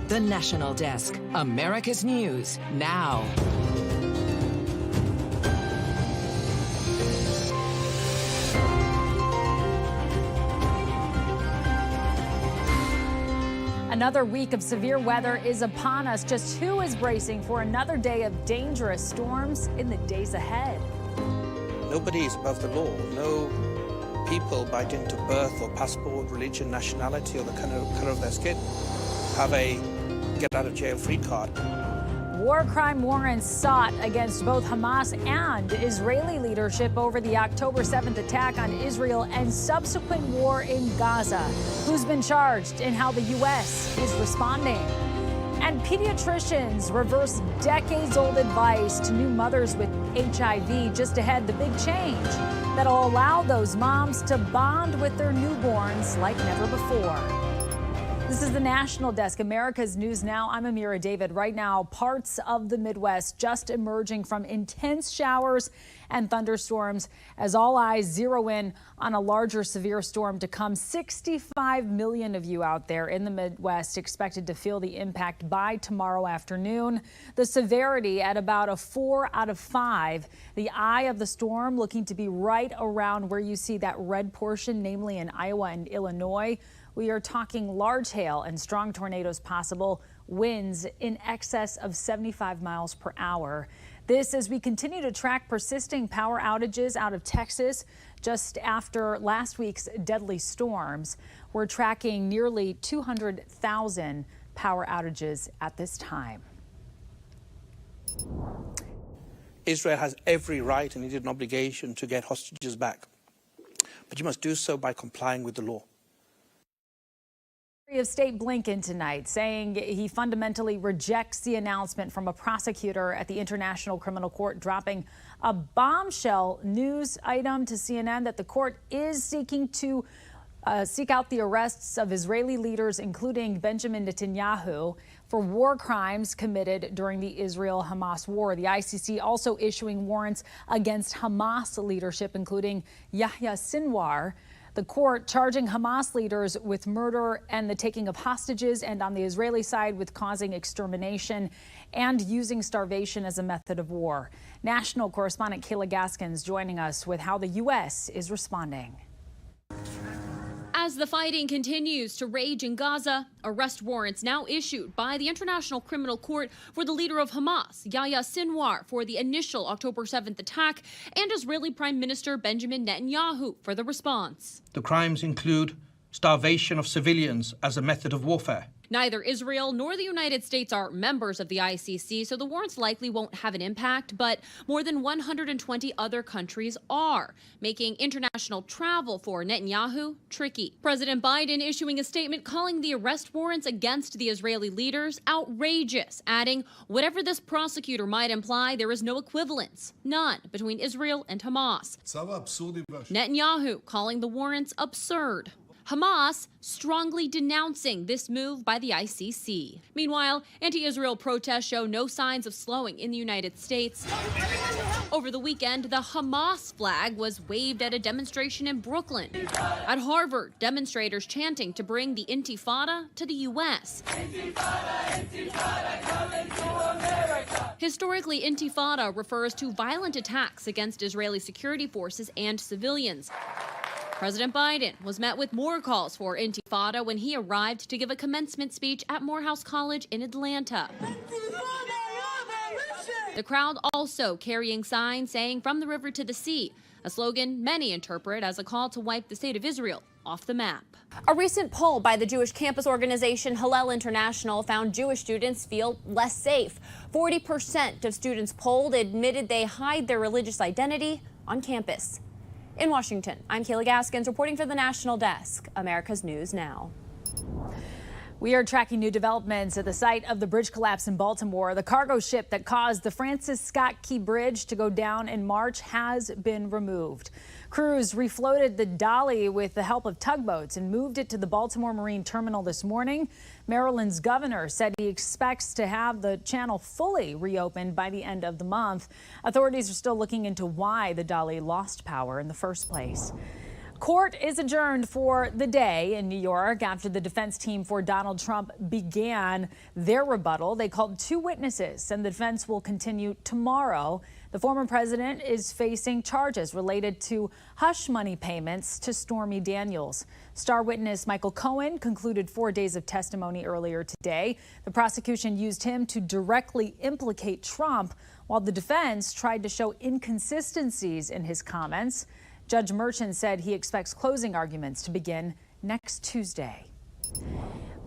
The National Desk, America's News Now. Another week of severe weather is upon us. Just who is bracing for another day of dangerous storms in the days ahead? Nobody is above the law. No people by dint of birth or passport, religion, nationality, or the color of their skin have a get-out-of-jail-free card. War crime warrants sought against both Hamas and Israeli leadership over the October 7th attack on Israel and subsequent war in Gaza. Who's been charged and how the U.S. is responding? And pediatricians reverse decades-old advice to new mothers with HIV. Just ahead, the big change that'll allow those moms to bond with their newborns like never before. This is the National Desk, America's News Now. I'm Amira David. Right now, parts of the Midwest just emerging from intense showers and thunderstorms as all eyes zero in on a larger severe storm to come. 65 million of you out there in the Midwest expected to feel the impact by tomorrow afternoon. The severity at about a 4 out of 5. The eye of the storm looking to be right around where you see that red portion, namely in Iowa and Illinois. We are talking large hail and strong tornadoes possible, winds in excess of 75 miles per hour. This as we continue to track persisting power outages out of Texas just after last week's deadly storms. We're tracking nearly 200,000 power outages at this time. Israel has every right and indeed an obligation to get hostages back, but you must do so by complying with the law. Secretary of State Blinken tonight saying he fundamentally rejects the announcement from a prosecutor at the International Criminal Court, dropping a bombshell news item to CNN that the court is seeking to seek out the arrests of Israeli leaders, including Benjamin Netanyahu, for war crimes committed during the Israel-Hamas war. The ICC also issuing warrants against Hamas leadership, including Yahya Sinwar. The court charging Hamas leaders with murder and the taking of hostages, and on the Israeli side with causing extermination and using starvation as a method of war. National correspondent Kayla Gaskins joining us with how the U.S. is responding. As the fighting continues to rage in Gaza, arrest warrants now issued by the International Criminal Court for the leader of Hamas, Yahya Sinwar, for the initial October 7th attack, and Israeli Prime Minister Benjamin Netanyahu for the response. The crimes include starvation of civilians as a method of warfare. Neither Israel nor the United States are members of the ICC, so the warrants likely won't have an impact, but more than 120 other countries are, making international travel for Netanyahu tricky. President Biden issuing a statement calling the arrest warrants against the Israeli leaders outrageous, adding, whatever this prosecutor might imply, there is no equivalence, none, between Israel and Hamas. Netanyahu calling the warrants absurd. Hamas strongly denouncing this move by the ICC. Meanwhile, anti-Israel protests show no signs of slowing in the United States. Over the weekend, the Hamas flag was waved at a demonstration in Brooklyn. At Harvard, demonstrators chanting to bring the Intifada to the U.S. Historically, Intifada refers to violent attacks against Israeli security forces and civilians. President Biden was met with more calls for Intifada when he arrived to give a commencement speech at Morehouse College in Atlanta. The crowd also carrying signs saying "From the river to the sea," a slogan many interpret as a call to wipe the state of Israel off the map. A recent poll by the Jewish campus organization Hillel International found Jewish students feel less safe. 40% of students polled admitted they hide their religious identity on campus. In Washington, I'm Kayla Gaskins reporting for the National Desk, America's News Now. We are tracking new developments at the site of the bridge collapse in Baltimore. The cargo ship that caused the Francis Scott Key Bridge to go down in March has been removed. Crews refloated the dolly with the help of tugboats and moved it to the Baltimore Marine Terminal this morning. Maryland's governor said he expects to have the channel fully reopened by the end of the month. Authorities are still looking into why the dolly lost power in the first place. Court is adjourned for the day in New York after the defense team for Donald Trump began their rebuttal. They called 2 witnesses, and the defense will continue tomorrow. The former president is facing charges related to hush money payments to Stormy Daniels. Star witness Michael Cohen concluded 4 days of testimony earlier today. The prosecution used him to directly implicate Trump, while the defense tried to show inconsistencies in his comments. Judge Merchant said he expects closing arguments to begin next Tuesday.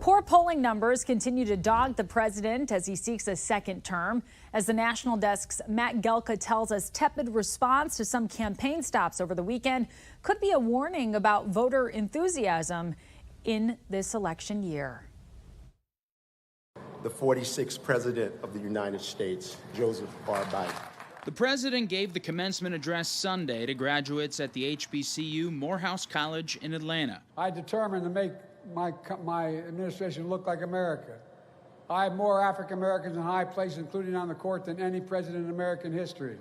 Poor polling numbers continue to dog the president as he seeks a second term. As the National Desk's Matt Gelka tells us, tepid response to some campaign stops over the weekend could be a warning about voter enthusiasm in this election year. The 46th President of the United States, Joseph R. Biden. The president gave the commencement address Sunday to graduates at the HBCU Morehouse College in Atlanta. I determined to make my administration look like America. I have more African Americans in high places, including on the court, than any president in American history.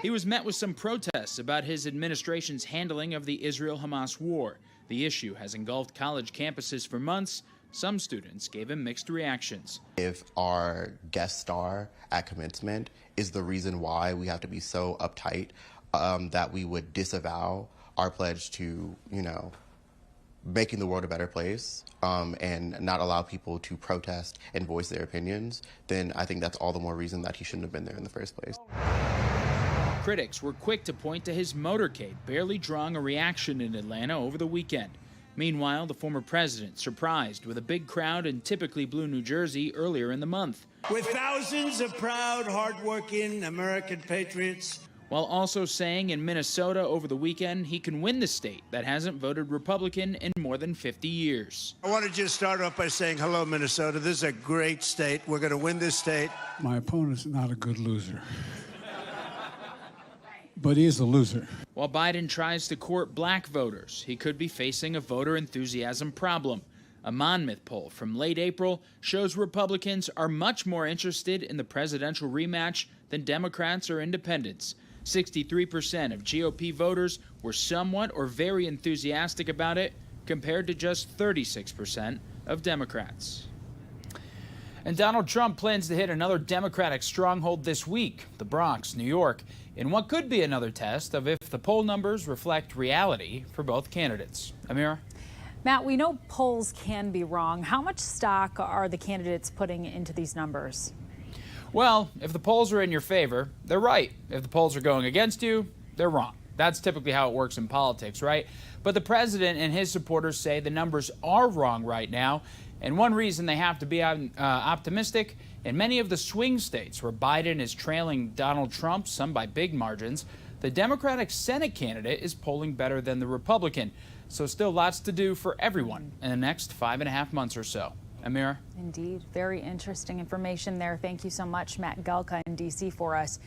He was met with some protests about his administration's handling of the Israel-Hamas war. The issue has engulfed college campuses for months. Some students gave him mixed reactions. If our guest star at commencement is the reason why we have to be so uptight that we would disavow our pledge to, making the world a better place and not allow people to protest and voice their opinions, then I think that's all the more reason that he shouldn't have been there in the first place. Critics were quick to point to his motorcade, barely drawing a reaction in Atlanta over the weekend. Meanwhile, the former president surprised with a big crowd in typically blue New Jersey earlier in the month. With thousands of proud, hardworking American patriots. While also saying in Minnesota over the weekend he can win the state that hasn't voted Republican in more than 50 years. I want to just start off by saying hello, Minnesota. This is a great state. We're going to win this state. My opponent's not a good loser, but he is a loser. While Biden tries to court black voters, he could be facing a voter enthusiasm problem. A Monmouth poll from late April shows Republicans are much more interested in the presidential rematch than Democrats or independents. 63% of GOP voters were somewhat or very enthusiastic about it, compared to just 36% of Democrats. And Donald Trump plans to hit another Democratic stronghold this week, the Bronx, New York, in what could be another test of if the poll numbers reflect reality for both candidates. Amira? Matt, we know polls can be wrong. How much stock are the candidates putting into these numbers? Well, if the polls are in your favor, they're right. If the polls are going against you, they're wrong. That's typically how it works in politics, right? But the president and his supporters say the numbers are wrong right now. And one reason they have to be optimistic, in many of the swing states where Biden is trailing Donald Trump, some by big margins, the Democratic Senate candidate is polling better than the Republican. So still lots to do for everyone in the next 5.5 months or so. Amira? Indeed. Very interesting information there. Thank you so much, Matt Gelka in D.C. for us.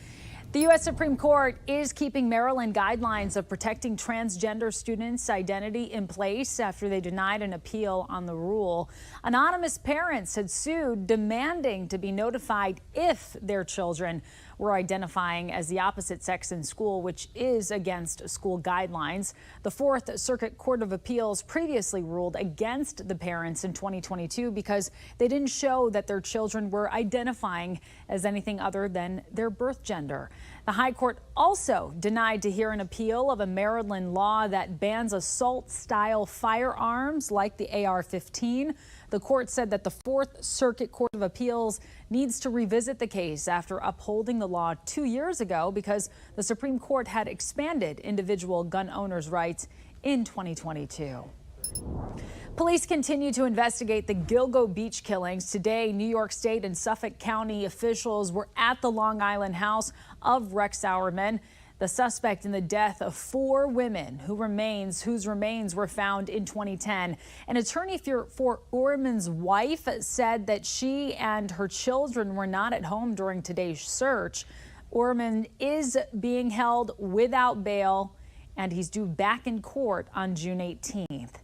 The U.S. Supreme Court is keeping Maryland guidelines of protecting transgender students' identity in place after they denied an appeal on the rule. Anonymous parents had sued, demanding to be notified if their children were identifying as the opposite sex in school, which is against school guidelines. The Fourth Circuit Court of Appeals previously ruled against the parents in 2022 because they didn't show that their children were identifying as anything other than their birth gender. The High Court also denied to hear an appeal of a Maryland law that bans assault-style firearms like the AR-15. The court said that the Fourth Circuit Court of Appeals needs to revisit the case after upholding the law 2 years ago because the Supreme Court had expanded individual gun owners' rights in 2022. Police continue to investigate the Gilgo Beach killings. Today, New York State and Suffolk County officials were at the Long Island house of Rex Sauerman, the suspect in the death of 4 women whose remains were found in 2010. An attorney for Orman's wife said that she and her children were not at home during today's search. Orman is being held without bail, and he's due back in court on June 18th.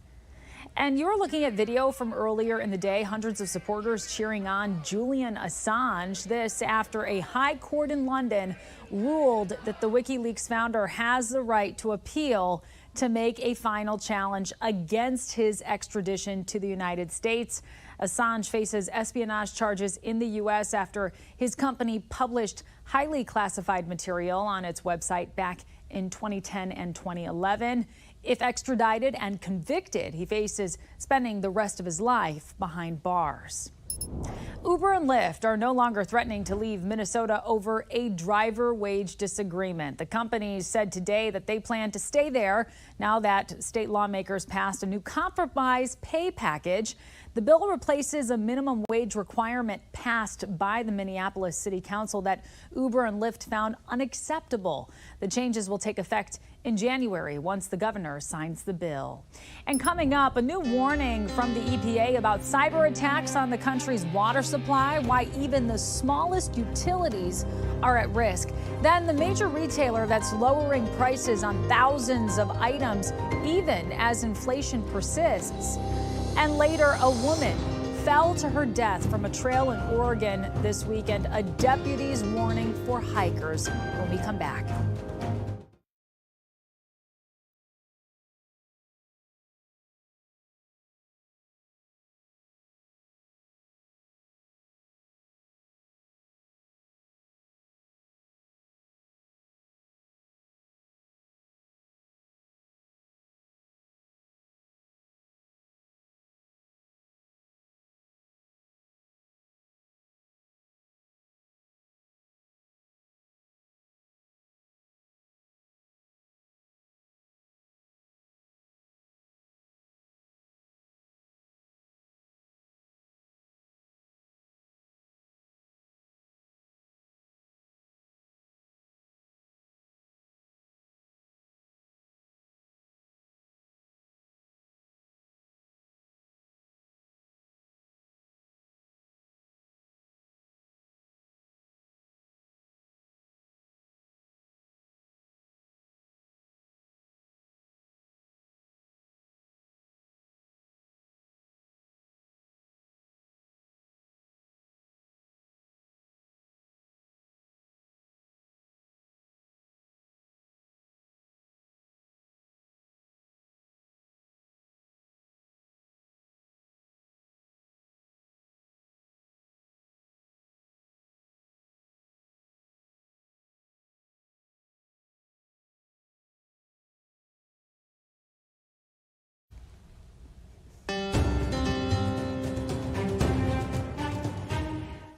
And you're looking at video from earlier in the day. Hundreds of supporters cheering on Julian Assange. This after a high court in London ruled that the WikiLeaks founder has the right to appeal to make a final challenge against his extradition to the United States. Assange faces espionage charges in the U.S. after his company published highly classified material on its website back in 2010 and 2011. If extradited and convicted, he faces spending the rest of his life behind bars. Uber and Lyft are no longer threatening to leave Minnesota over a driver wage disagreement. The companies said today that they plan to stay there now that state lawmakers passed a new compromise pay package. The bill replaces a minimum wage requirement passed by the Minneapolis City Council that Uber and Lyft found unacceptable. The changes will take effect in January once the governor signs the bill. And coming up, a new warning from the EPA about cyber attacks on the country's water supply, why even the smallest utilities are at risk. Then the major retailer that's lowering prices on thousands of items even as inflation persists. And later, a woman fell to her death from a trail in Oregon this weekend. A deputy's warning for hikers when we come back.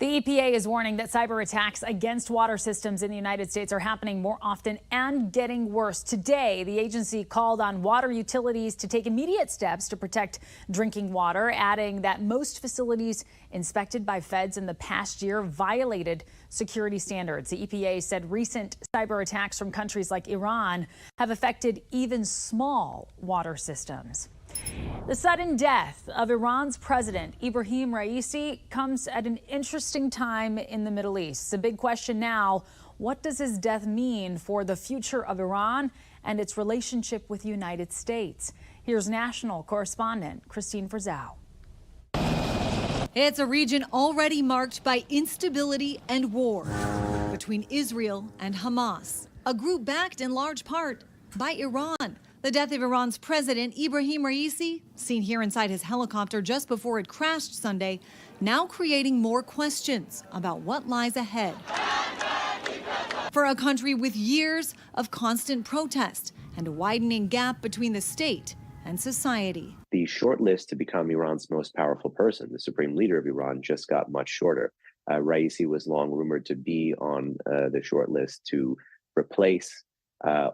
The EPA is warning that cyber attacks against water systems in the United States are happening more often and getting worse. Today, the agency called on water utilities to take immediate steps to protect drinking water, adding that most facilities inspected by feds in the past year violated security standards. The EPA said recent cyber attacks from countries like Iran have affected even small water systems. The sudden death of Iran's president, Ibrahim Raisi, comes at an interesting time in the Middle East. The big question now, what does his death mean for the future of Iran and its relationship with the United States? Here's national correspondent Christine Frizzau. It's a region already marked by instability and war between Israel and Hamas, a group backed in large part by Iran. The death of Iran's president, Ibrahim Raisi, seen here inside his helicopter just before it crashed Sunday, now creating more questions about what lies ahead. For a country with years of constant protest and a widening gap between the state and society. The short list to become Iran's most powerful person, the supreme leader of Iran, just got much shorter. Raisi was long rumored to be on the short list to replace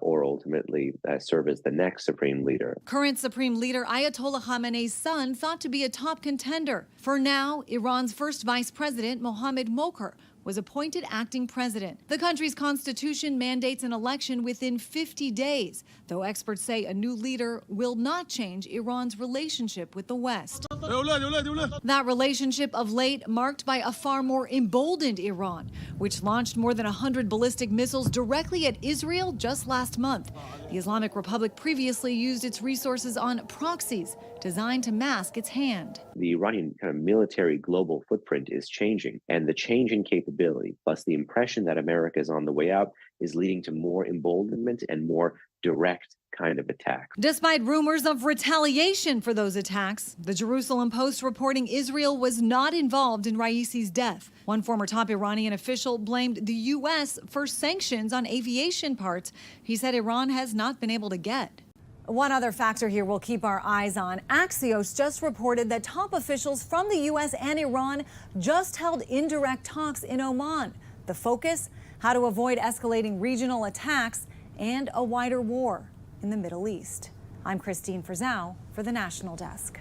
or ultimately serve as the next supreme leader. Current supreme leader Ayatollah Khamenei's son thought to be a top contender. For now, Iran's first vice president, Mohammad Mokhtar, was appointed acting president. The country's constitution mandates an election within 50 days, though experts say a new leader will not change Iran's relationship with the West. That relationship of late marked by a far more emboldened Iran, which launched more than 100 ballistic missiles directly at Israel just last month. The Islamic Republic previously used its resources on proxies designed to mask its hand. The Iranian kind of military global footprint is changing, and the change in capability, plus the impression that America is on the way out, is leading to more emboldenment and more direct kind of attack. Despite rumors of retaliation for those attacks, the Jerusalem Post reporting Israel was not involved in Raisi's death. One former top Iranian official blamed the U.S. for sanctions on aviation parts he said Iran has not been able to get. One other factor here we'll keep our eyes on. Axios just reported that top officials from the U.S. and Iran just held indirect talks in Oman. The focus? How to avoid escalating regional attacks and a wider war in the Middle East. I'm Christine Frizzau for the National Desk.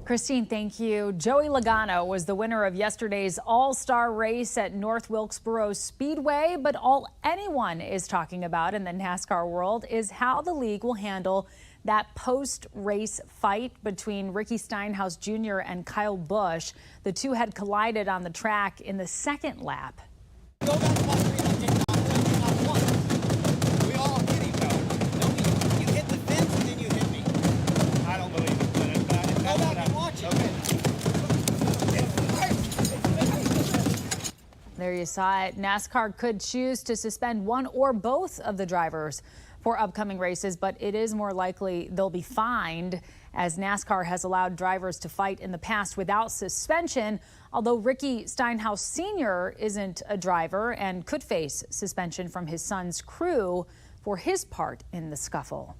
Christine, thank you. Joey Logano was the winner of yesterday's all-star race at North Wilkesboro Speedway, but all anyone is talking about in the NASCAR world is how the league will handle that post-race fight between Ricky Stenhouse Jr. and Kyle Busch. The two had collided on the track in the second lap. There you saw it. NASCAR could choose to suspend one or both of the drivers for upcoming races, but it is more likely they'll be fined, as NASCAR has allowed drivers to fight in the past without suspension, although Ricky Stenhouse Sr. isn't a driver and could face suspension from his son's crew for his part in the scuffle.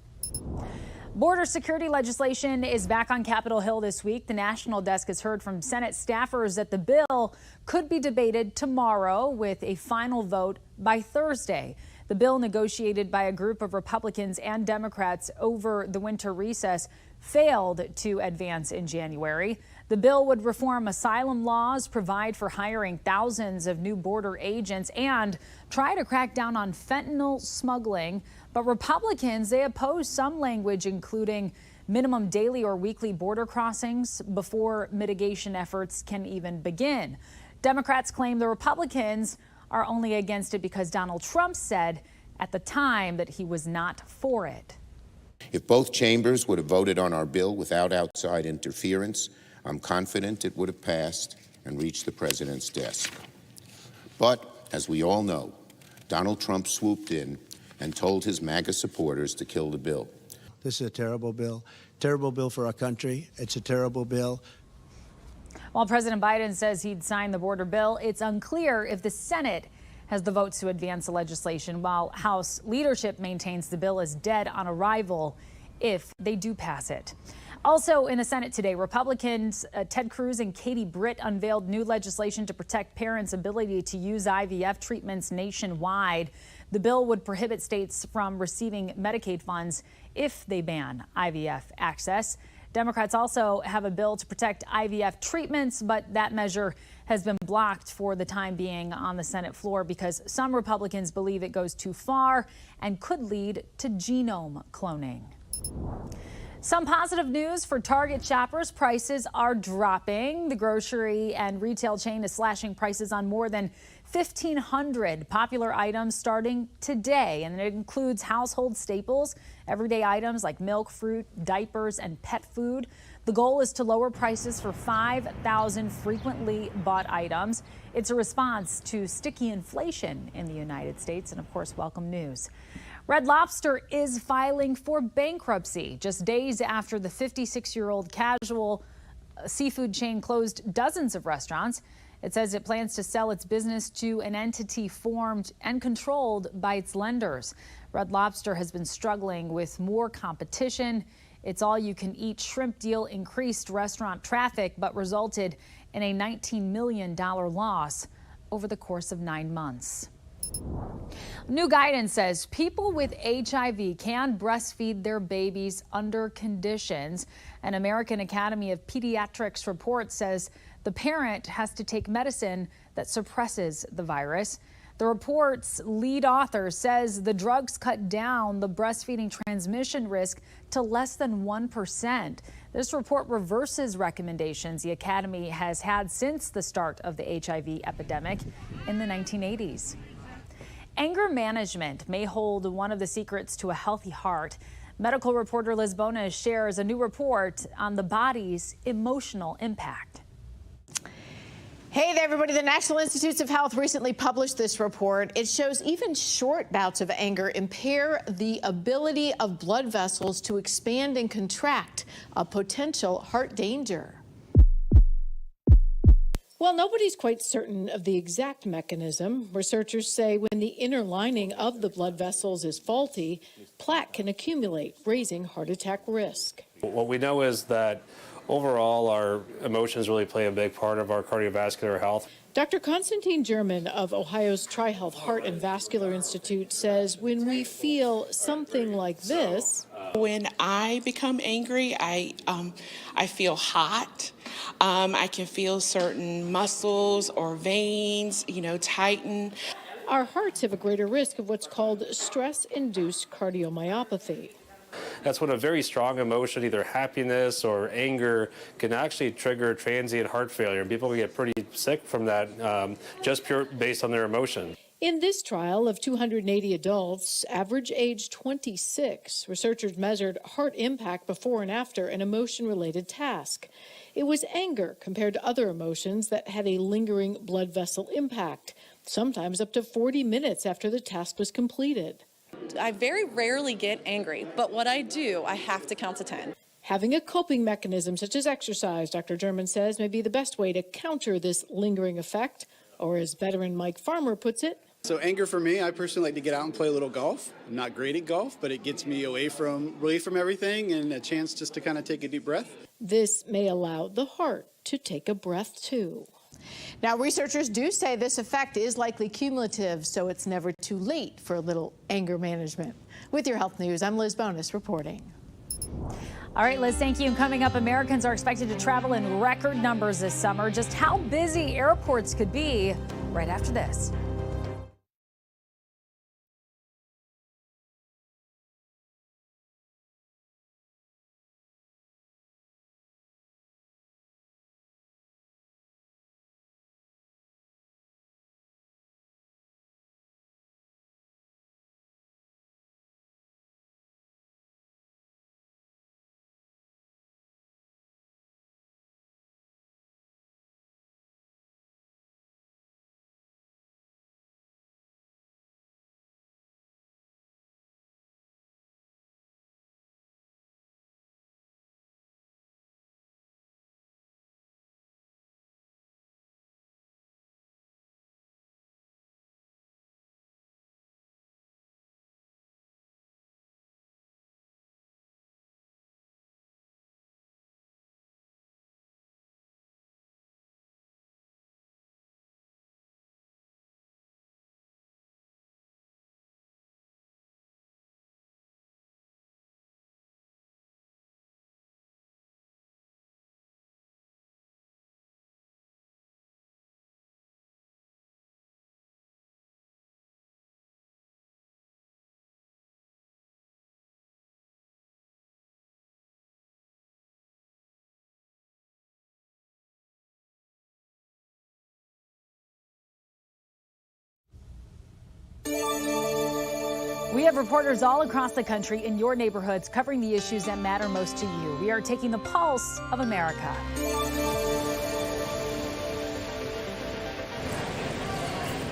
Border security legislation is back on Capitol Hill this week. The National Desk has heard from Senate staffers that the bill could be debated tomorrow with a final vote by Thursday. The bill, negotiated by a group of Republicans and Democrats over the winter recess, failed to advance in January. The bill would reform asylum laws, provide for hiring thousands of new border agents, and try to crack down on fentanyl smuggling. But Republicans, they oppose some language, including minimum daily or weekly border crossings before mitigation efforts can even begin. Democrats claim the Republicans are only against it because Donald Trump said at the time that he was not for it. If both chambers would have voted on our bill without outside interference, I'm confident it would have passed and reached the president's desk. But, as we all know, Donald Trump swooped in and told his MAGA supporters to kill the bill. This is a terrible bill for our country. It's a terrible bill. While President Biden says he'd sign the border bill, it's unclear if the Senate has the votes to advance the legislation, while House leadership maintains the bill is dead on arrival if they do pass it. Also in the Senate today, Republicans Ted Cruz and Katie Britt unveiled new legislation to protect parents' ability to use IVF treatments nationwide. The bill would prohibit states from receiving Medicaid funds if they ban IVF access. Democrats also have a bill to protect IVF treatments, but that measure has been blocked for the time being on the Senate floor because some Republicans believe it goes too far and could lead to genome cloning. Some positive news for Target shoppers. Prices are dropping. The grocery and retail chain is slashing prices on more than 1,500 popular items starting today, and it includes household staples, everyday items like milk, fruit, diapers, and pet food. The goal is to lower prices for 5,000 frequently bought items. It's a response to sticky inflation in the United States, and of course, welcome news. Red Lobster is filing for bankruptcy just days after the 56-year-old casual seafood chain closed dozens of restaurants. It says it plans to sell its business to an entity formed and controlled by its lenders. Red Lobster has been struggling with more competition. Its all-you-can-eat shrimp deal increased restaurant traffic, but resulted in a $19 million loss over the course of 9 months. New guidance says people with HIV can breastfeed their babies under conditions. An American Academy of Pediatrics report says the parent has to take medicine that suppresses the virus. The report's lead author says the drugs cut down the breastfeeding transmission risk to less than 1%. This report reverses recommendations the Academy has had since the start of the HIV epidemic in the 1980s. Anger management may hold one of the secrets to a healthy heart. Medical reporter Liz Bonas shares a new report on the body's emotional impact. Hey there, everybody. The National Institutes of Health recently published this report. It shows even short bouts of anger impair the ability of blood vessels to expand and contract, a potential heart danger. Well, nobody's quite certain of the exact mechanism. Researchers say when the inner lining of the blood vessels is faulty, plaque can accumulate, raising heart attack risk. What we know is that overall, our emotions really play a big part of our cardiovascular health. Dr. Konstantin German of Ohio's TriHealth Heart and Vascular Institute says when we feel something like this. When I become angry, I feel hot. I can feel certain muscles or veins, tighten. Our hearts have a greater risk of what's called stress-induced cardiomyopathy. That's when a very strong emotion, either happiness or anger, can actually trigger transient heart failure. And people can get pretty sick from that just pure based on their emotion. In this trial of 280 adults, average age 26, researchers measured heart impact before and after an emotion-related task. It was anger compared to other emotions that had a lingering blood vessel impact, sometimes up to 40 minutes after the task was completed. I very rarely get angry, but what I do, I have to count to 10. Having a coping mechanism such as exercise, Dr. German says, may be the best way to counter this lingering effect, or as veteran Mike Farmer puts it. So anger for me, I personally like to get out and play a little golf. I'm not great at golf, but it gets me away from everything and a chance just to kind of take a deep breath. This may allow the heart to take a breath too. Now, researchers do say this effect is likely cumulative, so it's never too late for a little anger management. With your health news, I'm Liz Bonus reporting. All right, Liz, thank you. And coming up, Americans are expected to travel in record numbers this summer. Just how busy airports could be right after this. We have reporters all across the country in your neighborhoods covering the issues that matter most to you. We are taking the pulse of America.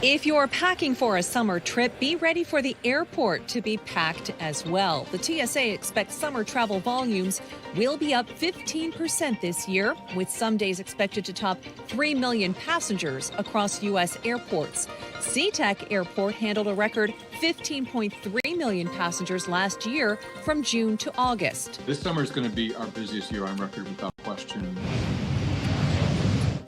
If you're packing for a summer trip, be ready for the airport to be packed as well. The TSA expects summer travel volumes will be up 15% this year, with some days expected to top 3 million passengers across U.S. airports. SeaTac Airport handled a record 15.3 million passengers last year from June to August. This summer is going to be our busiest year on record without question.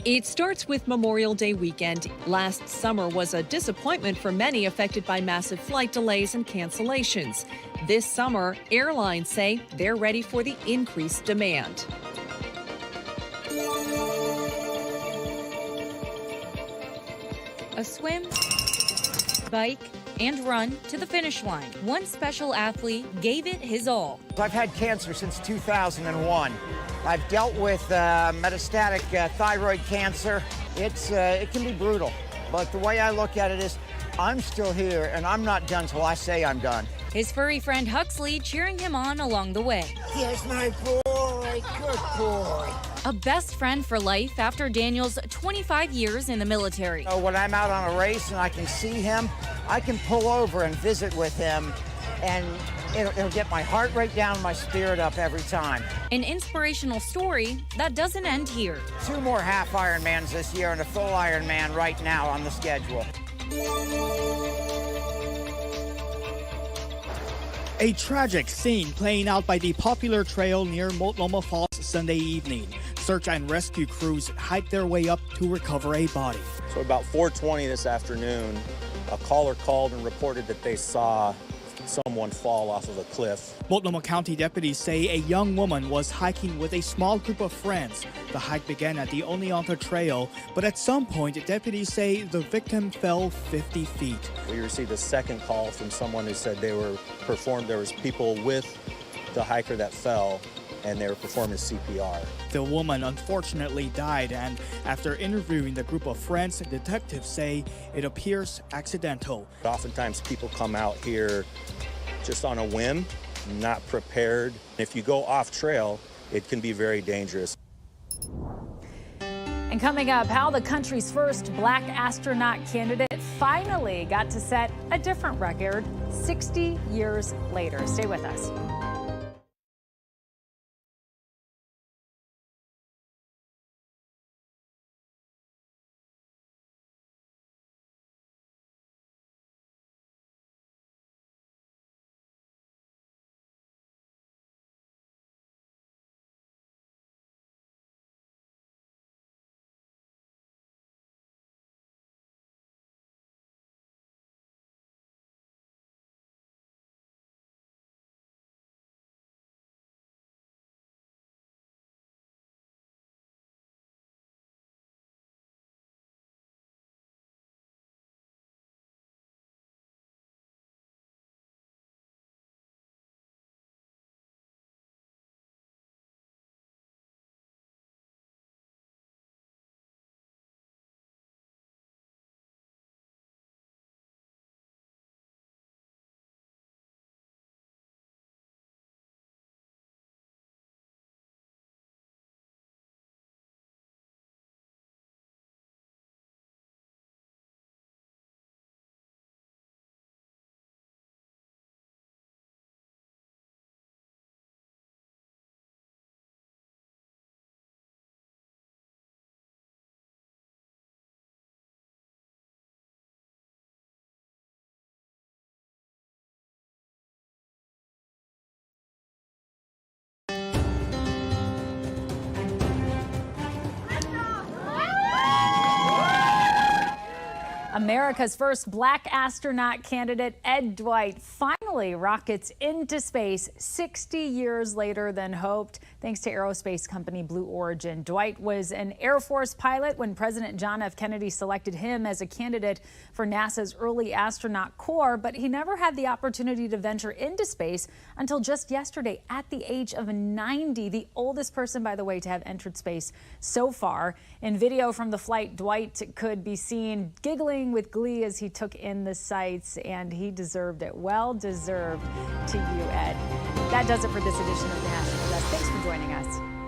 It starts with Memorial Day weekend. Last summer was a disappointment for many affected by massive flight delays and cancellations. This summer, airlines say they're ready for the increased demand. A swim, bike, and run to the finish line. One special athlete gave it his all. I've had cancer since 2001. I've dealt with metastatic thyroid cancer. It can be brutal, but the way I look at it is I'm still here and I'm not done till I say I'm done. His furry friend Huxley cheering him on along the way. Here's my boy, good boy. A best friend for life after Daniel's 25 years in the military. When I'm out on a race and I can see him, I can pull over and visit with him, and it'll get my heart rate down, my spirit up every time. An inspirational story that doesn't end here. 2 more half Ironmans this year and a full Ironman right now on the schedule. A tragic scene playing out by the popular trail near Multnomah Falls Sunday evening. Search and rescue crews hiked their way up to recover a body. So about 4:20 this afternoon, a caller called and reported that they saw someone fall off of a cliff. Multnomah County deputies say a young woman was hiking with a small group of friends. The hike began at the Oneonta Trail, but at some point, deputies say the victim fell 50 feet. We received a second call from someone who said there was people with the hiker that fell, and they were performing CPR. The woman unfortunately died, and after interviewing the group of friends, detectives say it appears accidental. Oftentimes people come out here just on a whim, not prepared. If you go off trail, it can be very dangerous. And coming up, how the country's first black astronaut candidate finally got to set a different record 60 years later. Stay with us. America's first black astronaut candidate, Ed Dwight, finally rockets into space 60 years later than hoped, thanks to aerospace company Blue Origin. Dwight was an Air Force pilot when President John F. Kennedy selected him as a candidate for NASA's early astronaut corps, but he never had the opportunity to venture into space until just yesterday at the age of 90, the oldest person, by the way, to have entered space so far. In video from the flight, Dwight could be seen giggling with glee as he took in the sights, and he deserved it. Well deserved to you, Ed. That does it for this edition of the National Desk. Thanks for joining us.